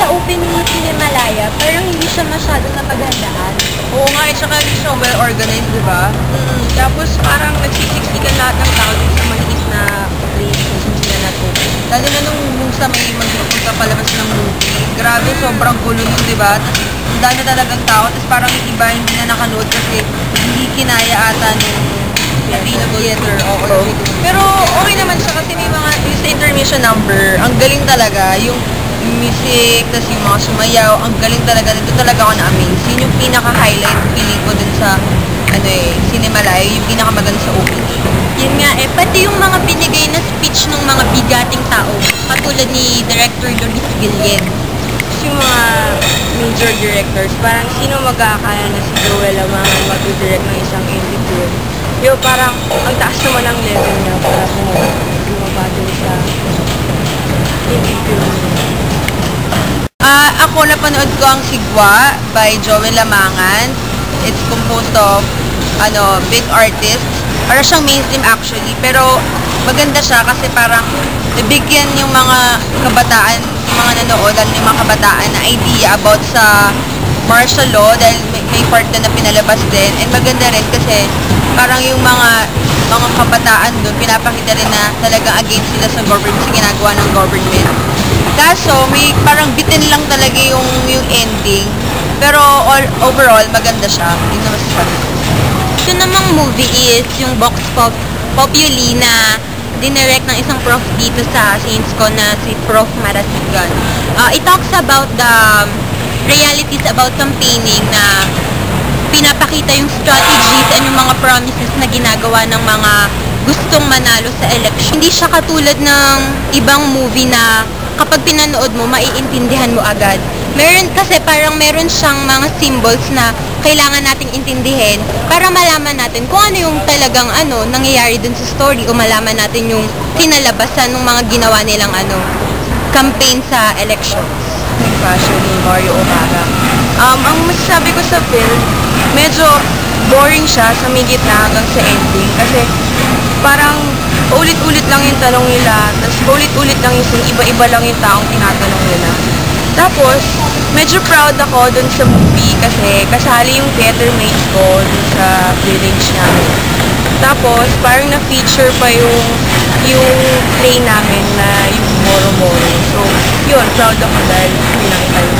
sa opening ni Cinemalaya, parang hindi siya masyado na magandaan. Oo nga, at saka hindi siya well organized, di ba? Tapos parang nagsisiksikan lahat ng tao dun sa maliit na place kung saan sila natuto. Lalo na nung sa may magpupunta palabas ng movie. Grabe, sobrang gulo nun, di ba? Ang dami talagang tao, tapos parang yung iba hindi na nakanood kasi hindi kinaya ata nung available theater. Pero okay naman siya kasi may mga, yung sa intermission number, ang galing talaga, yung music, tapos yung mga sumayaw, ang galing talaga. Dito talaga ako na-amaze. Yun yung pinaka-highlight feeling ko dun sa Cinemalaya, yung pinakamaganda sa opening. Yun nga pati yung mga binigay na speech ng mga bigating tao, katulad ni Director Doris Guillen. Yung mga major directors, parang sino mag-aakala na si Joel ang mag-direct ng isang indie film. Yung parang ang taas naman ang level niya para bumaba dun sa indie film. Ako napanood ko ang Sigwa by Joel Lamangan. It's composed of big artists. Para siyang mainstream actually, pero maganda siya kasi parang nabigyan yung mga kabataan, yung mga nanood, yung mga kabataan na idea about sa martial law dahil may part na pinalabas din. And maganda rin kasi parang yung mga kabataan doon, pinapakita rin na talagang against sila sa government, sa ginagawa ng government. Kaso, may parang bitin lang talaga yung ending. Pero overall, maganda siya. Yun naman masasabi ko. Ito namang movie is yung Vox Populi na dinirect ng isang prof dito sa Saints Con na si Prof. Marasigan. It talks about the realities about campaigning na pinapakita yung strategies and yung mga promises na ginagawa ng mga gustong manalo sa election. Hindi siya katulad ng ibang movie na kapag pinanood mo, maiintindihan mo agad. Meron siyang mga symbols na kailangan nating intindihin para malaman natin kung ano yung talagang nangyayari dun sa story o malaman natin yung kinalabasan ng mga ginawa nilang campaign sa elections. Yung fashion ni Mario O'Hara. Ang masasabi ko sa film, medyo boring siya sa may gitna hanggang sa ending kasi parang ulit-ulit lang yung tanong nila, tapos ulit-ulit lang yung iba-iba lang yung taong tinatanong nila. Tapos, medyo proud ako dun sa movie kasi kasali yung theater mates ko dun sa village namin. Tapos, parang na-feature pa yung play namin na yung Moro Moro. So, yun, proud ako dahil pinakita yun.